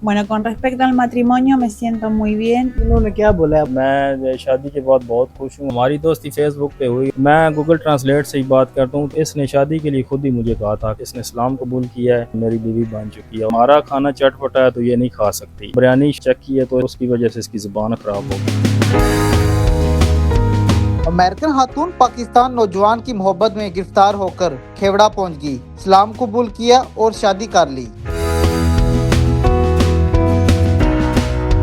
Bueno, con respecto al matrimonio me siento muy bien. इन्होंने क्या बोला है? मैं शादी के बाद बहुत खुश हूँ। हमारी दोस्ती फेसबुक पे हुई। मैं गूगल ट्रांसलेट से ही बात करता हूँ। इसने शादी के लिए खुद ही मुझे कहा था कि इसने इस्लाम कबूल किया है, मेरी बीवी बन चुकी है। हमारा खाना चटपटा है तो ये नहीं खा सकती। बिरयानी चेक की है तो उसकी वजह से इसकी ज़ुबान खराब हो गई। अमेरिकन खातून पाकिस्तान नौजवान की मोहब्बत में गिरफ्तार होकर खेवड़ा पहुंच गई, इस्लाम कबूल किया और शादी कर ली।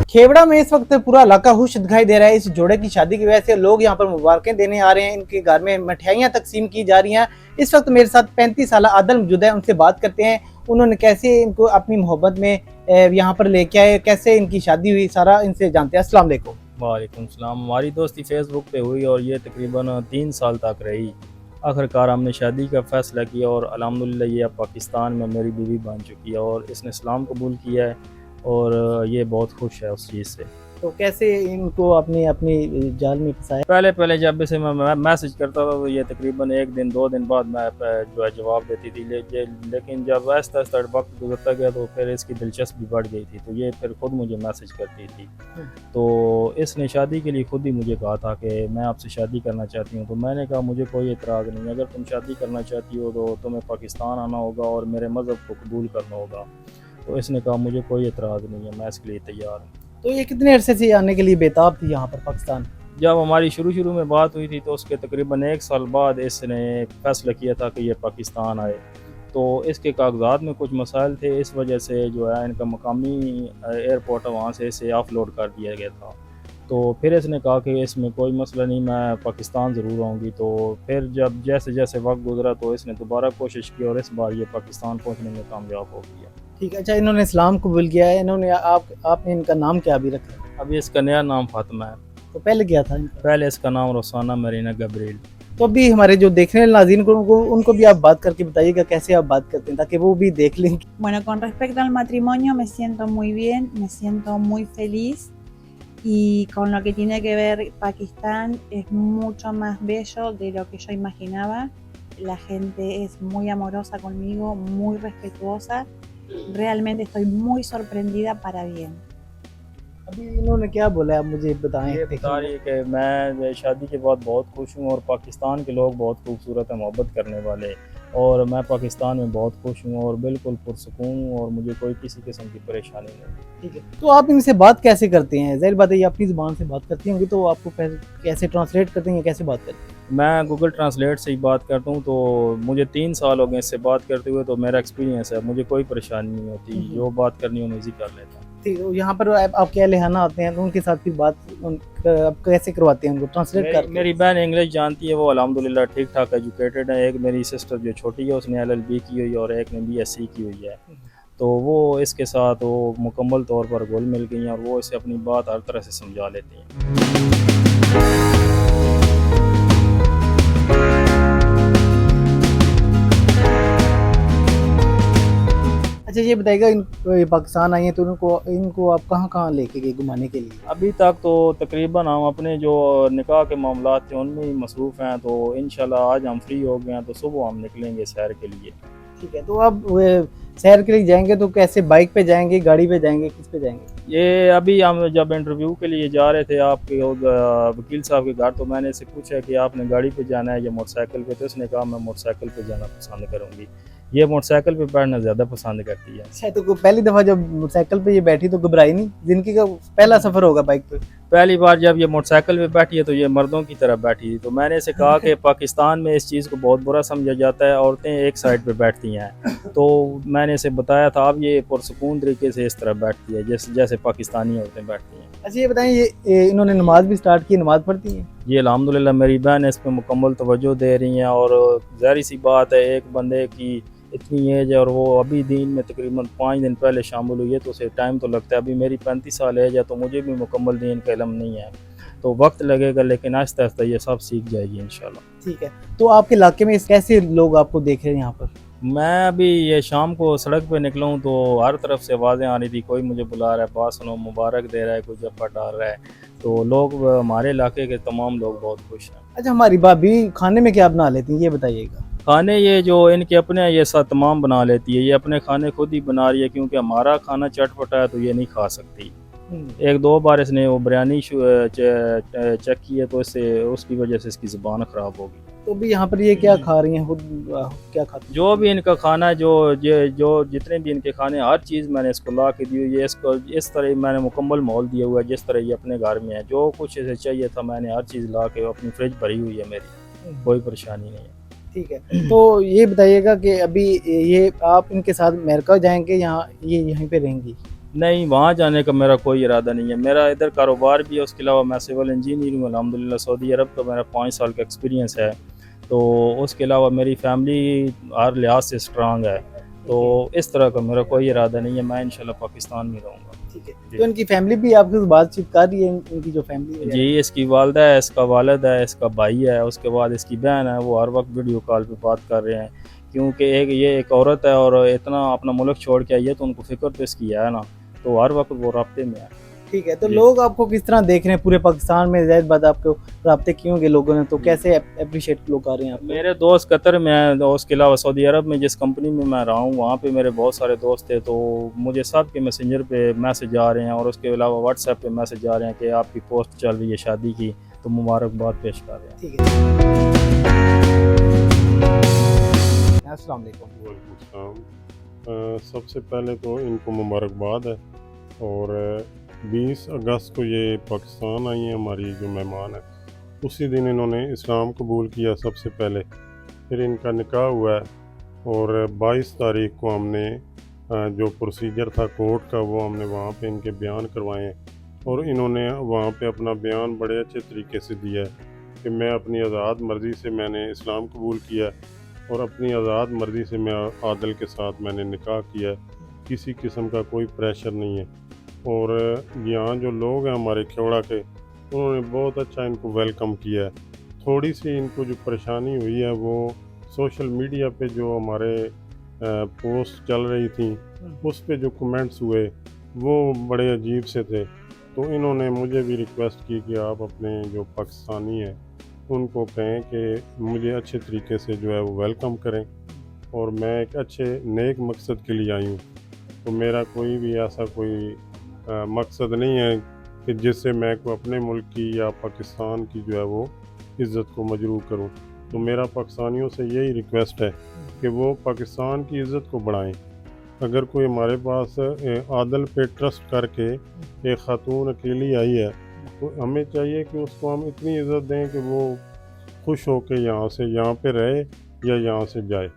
खेवड़ा में इस वक्त पूरा इलाका खुश दिखाई दे रहा है। इस जोड़े की शादी की वजह से लोग यहाँ पर मुबारकें देने आ रहे हैं। इनके घर में मिठाइयाँ तकसीम की जा रही हैं। इस वक्त मेरे साथ 35 साल आदल मौजूद है, उनसे बात करते हैं उन्होंने कैसे इनको अपनी मोहब्बत में यहाँ पर लेके आए, कैसे इनकी शादी हुई, सारा इनसे जानते हैं। अस्सलाम वालेकुम। वालेकुम सलाम। हमारी दोस्ती फेसबुक पे हुई और ये तकरीबन 3 साल तक रही। आखिरकार हमने शादी का फ़ैसला किया और अल्हम्दुलिल्लाह ये अब पाकिस्तान में मेरी बीवी बन चुकी है और इसने इस्लाम कबूल किया है और ये बहुत खुश है उस चीज़ से। तो कैसे इनको अपनी अपनी जाल में फंसाया? पहले जब इसे मैं मैसेज करता था तो ये तकरीबन 1 दिन 2 दिन बाद मैं जो है जवाब देती थी, लेकिन जब आहिस्ता आहिस्ता वक्त गुजरता गया तो फिर इसकी दिलचस्पी बढ़ गई थी, तो ये फिर खुद मुझे मैसेज करती थी। तो इसने शादी के लिए खुद ही मुझे कहा था कि मैं आपसे शादी करना चाहती हूँ। तो मैंने कहा मुझे कोई एतराज़ नहीं, अगर तुम शादी करना चाहती हो तो तुम्हें पाकिस्तान आना होगा और मेरे मज़हब को कबूल करना होगा। तो इसने कहा मुझे कोई एतराज़ नहीं है, मैं इसके लिए तैयार हूँ। तो ये कितने अरसे से आने के लिए बेताब थी यहाँ पर पाकिस्तान? जब हमारी शुरू में बात हुई थी तो उसके तकरीबन 1 साल बाद इसने फैसला किया था कि ये पाकिस्तान आए। तो इसके कागजात में कुछ मसाइल थे, इस वजह से जो है इनका मकामी एयरपोर्ट है वहाँ से इसे ऑफलोड कर दिया गया था। तो फिर इसने कहा कि इसमें कोई मसला नहीं, मैं पाकिस्तान ज़रूर आऊँगी। तो फिर जब जैसे जैसे वक्त गुजरा तो इसने दोबारा कोशिश की और इस बार ये पाकिस्तान पहुँचने में कामयाब हो गया। ठीक है। अच्छा, इन्होंने इस्लाम कबूल किया है, इन्होंने आपने इनका नाम क्या अभी रखा है? अभी इसका नया नाम फातिमा है। तो पहले क्या था इनका? पहले इसका नाम रोसाना मरीना गब्रील। तो अभी हमारे जो देखने वाले नाज़रीन को उनको भी आप बात करके बताइएगा कैसे आप बात करते हैं ताकि वो भी देख लें। Bueno, con respecto al matrimonio me siento muy bien, me siento muy feliz y con lo que tiene que ver Pakistán es mucho más bello de lo que yo imaginaba. La gente es muy amorosa conmigo, muy respetuosa. Realmente estoy muy sorprendida para bien. अभी इन्होंने क्या बोला है, आप मुझे बताएं। ये बता रही है कि मैं शादी के बाद बहुत खुश हूँ और पाकिस्तान के लोग बहुत खूबसूरत है, मोहब्बत करने वाले, और मैं पाकिस्तान में बहुत खुश हूँ और बिल्कुल पुरसुकून हूँ और मुझे कोई किसी किस्म की परेशानी नहीं। ठीक है। तो आप इनसे बात कैसे करते हैं? ज़ाहिर बात है ये अपनी ज़ुबान से बात करती होंगी, तो आपको कैसे ट्रांसलेट करते हैं, कैसे बात करते हैं? मैं गूगल ट्रांसलेट से ही बात करता हूँ। तो मुझे 3 साल हो गए इससे बात करते हुए, तो मेरा एक्सपीरियंस है, मुझे कोई परेशानी नहीं होती, जो बात करनी हो मैं इजी कर लेता हूँ। ठीक है। यहाँ पर आपके अहले खाना आते हैं तो उनके साथ फिर बात आप कैसे करवाते हैं उनको ट्रांसलेट कर? मेरी बहन इंग्लिश जानती है, वो अल्हम्दुलिल्लाह ठीक ठाक एजुकेटेड है। एक मेरी सिस्टर जो छोटी है उसने LLB की हुई है और एक ने BSc की हुई है। तो वो इसके साथ वो मुकम्मल तौर पर घुल मिल गई हैं और वो इसे अपनी बात हर तरह से समझा लेती हैं। अच्छा, ये बताइएगा ये पाकिस्तान आई हैं तो इनको आप कहाँ लेके गए घुमाने के लिए? अभी तक तो तकरीबन हम अपने जो निकाह के मामलात थे उनमें ही मसरूफ़ हैं। तो इंशाल्लाह आज हम फ्री हो गए हैं तो सुबह हम निकलेंगे सैर के लिए। ठीक है। तो अब सैर के लिए जाएंगे तो कैसे, बाइक पे जाएंगे, गाड़ी पे जाएंगे, किस पे जाएंगे? ये अभी हम जब इंटरव्यू के लिए जा रहे थे आपके वकील साहब के घर, तो मैंने इससे पूछा कि आपने गाड़ी पे जाना है या मोटरसाइकिल पे, तो उसने कहा मैं मोटरसाइकिल पे जाना पसंद करूँगी। ये मोटरसाइकिल पे बैठना ज़्यादा पसंद करती है। अच्छा, तो पहली दफ़ा जब मोटरसाइकिल पे ये बैठी तो घबराई नहीं? जिंदगी का पहला सफ़र होगा बाइक पे। पहली बार जब ये मोटरसाइकिल पे बैठी है तो ये मर्दों की तरह बैठी थी। तो मैंने इसे कहा कि पाकिस्तान में इस चीज़ को बहुत बुरा समझा जाता है, औरतें एक साइड पे बैठती हैं। तो मैंने इसे बताया था अब ये पुरसुकून तरीके से इस तरह बैठती है जैसे पाकिस्तानी औरतें बैठती हैं। अच्छा, ये बताएं, ये इन्होंने नमाज भी स्टार्ट की, नमाज पढ़ती हैं? ये अल्हम्दुलिल्लाह मेरी बहन इस पर मुकम्मल तवज्जो दे रही हैं और ज़ाहिर सी बात है एक बंदे की इतनी एज है और वो अभी दीन में तकरीबन 5 दिन पहले शामिल हुई है तो उसे टाइम तो लगता है। अभी मेरी 35 साल एज है तो मुझे भी मुकम्मल दीन का इल्म नहीं है, तो वक्त लगेगा, लेकिन आहिस्ता आहिस्ता ये सब सीख जाएगी इंशाल्लाह। ठीक है। तो आपके इलाके में कैसे लोग आपको देख रहे हैं यहाँ पर? मैं अभी ये शाम को सड़क पे निकला हूँ तो हर तरफ से आवाज़ें आ रही थी, कोई मुझे बुला रहा है, बात सुनो, मुबारक दे रहा है, कोई जब्बा डाल रहा है। तो लोग, हमारे इलाके के तमाम लोग बहुत खुश हैं। अच्छा, हमारी भाभी खाने में क्या बना लेती हैं ये बताइएगा? खाने ये जो इनके अपने ये सब तमाम बना लेती है, ये अपने खाने खुद ही बना रही है, क्योंकि हमारा खाना चटपटा है तो ये नहीं खा सकती। एक दो बार इसने वो बिरयानी चेक की है, तो इससे उसकी वजह से इसकी ज़ुबान ख़राब हो गई। तो भी यहाँ पर ये क्या खा रही हैं, खुद क्या खाती हैं? जो भी इनका खाना है, जो जितने भी इनके खाने, हर चीज़ मैंने इसको ला के दी हुई है। इसको इस तरह मैंने मुकम्मल माहौल दिया हुआ है जिस तरह ये अपने घर में है। जो कुछ इसे चाहिए था मैंने हर चीज़ ला के, अपनी फ्रिज भरी हुई है मेरी, कोई परेशानी नहीं है। ठीक है, तो ये बताइएगा कि अभी ये आप इनके साथ अमेरिका जाएंगे, यहाँ ये यहीं पे रहेंगी? नहीं, वहाँ जाने का मेरा कोई इरादा नहीं है। मेरा इधर कारोबार भी है, उसके अलावा मैं सिविल इंजीनियर हूँ अल्हम्दुलिल्लाह। सऊदी अरब का मेरा 5 साल का एक्सपीरियंस है। तो उसके अलावा मेरी फैमिली हर लिहाज से स्ट्रांग है। तो इस तरह का मेरा कोई इरादा नहीं है। मैं इंशाल्लाह पाकिस्तान में रहूँगा। ठीक है, तो इनकी फैमिली भी आपके साथ बातचीत कर रही है, इनकी जो फैमिली है? जी, इसकी वालदा है, इसका वालिद है, इसका भाई है, उसके बाद इसकी बहन है। वो हर वक्त वीडियो कॉल पे बात कर रहे हैं, क्योंकि ये एक औरत है और इतना अपना मुल्क छोड़ के आई है, तो उनको फ़िक्र तो इसकी है ना, तो हर वक्त वो राब्ते में है। ठीक है, तो लोग आपको किस तरह देख रहे हैं पूरे पाकिस्तान में? ज़ाहिर बात आपको राब्ते किए होंगे लोगों ने, तो कैसे अप्रिशिएट लोग कर रहे हैं आपको? मेरे दोस्त कतर में हैं, और उसके अलावा सऊदी अरब में जिस कंपनी में मैं रहा हूँ, वहाँ पे मेरे बहुत सारे दोस्त थे। तो मुझे सब के मैसेंजर पे मैसेज आ रहे हैं, और उसके अलावा व्हाट्सएप पे मैसेज आ रहे हैं कि आपकी पोस्ट चल रही है शादी की, तो मुबारकबाद पेश कर रहे हैं। ठीक है, अस्सलाम वालेकुम। वालेकुम सलाम। सबसे पहले तो इनको मुबारकबाद है, और 20 अगस्त को ये पाकिस्तान आई हैं, हमारी जो मेहमान है। उसी दिन इन्होंने इस्लाम कबूल किया सबसे पहले, फिर इनका निकाह हुआ है, और 22 तारीख को हमने जो प्रोसीजर था कोर्ट का, वो हमने वहाँ पे इनके बयान करवाए हैं। और इन्होंने वहाँ पे अपना बयान बड़े अच्छे तरीके से दिया है कि मैं अपनी आज़ाद मर्ज़ी से मैंने इस्लाम कबूल किया है, और अपनी आज़ाद मर्ज़ी से मैं आदिल के साथ मैंने निकाह किया है, किसी किस्म का कोई प्रेशर नहीं है। और यहाँ जो लोग हैं हमारे खेवड़ा के, उन्होंने बहुत अच्छा इनको वेलकम किया है। थोड़ी सी इनको जो परेशानी हुई है, वो सोशल मीडिया पे जो हमारे पोस्ट चल रही थी, उस पे जो कमेंट्स हुए वो बड़े अजीब से थे। तो इन्होंने मुझे भी रिक्वेस्ट की कि आप अपने जो पाकिस्तानी हैं उनको कहें कि मुझे अच्छे तरीके से जो है वो वेलकम करें, और मैं एक अच्छे नेक मकसद के लिए आई हूँ। तो मेरा कोई भी ऐसा कोई मकसद नहीं है कि जिससे मैं को अपने मुल्क की या पाकिस्तान की जो है वो इज़्ज़त को मजरूह करूँ। तो मेरा पाकिस्तानियों से यही रिक्वेस्ट है कि वो पाकिस्तान की इज़्ज़त को बढ़ाएं। अगर कोई हमारे पास आदल पे ट्रस्ट करके एक ख़ातून अकेली आई है, तो हमें चाहिए कि उसको हम इतनी इज़्ज़त दें कि वो खुश हो के यहाँ पे रहे या यहाँ से जाए।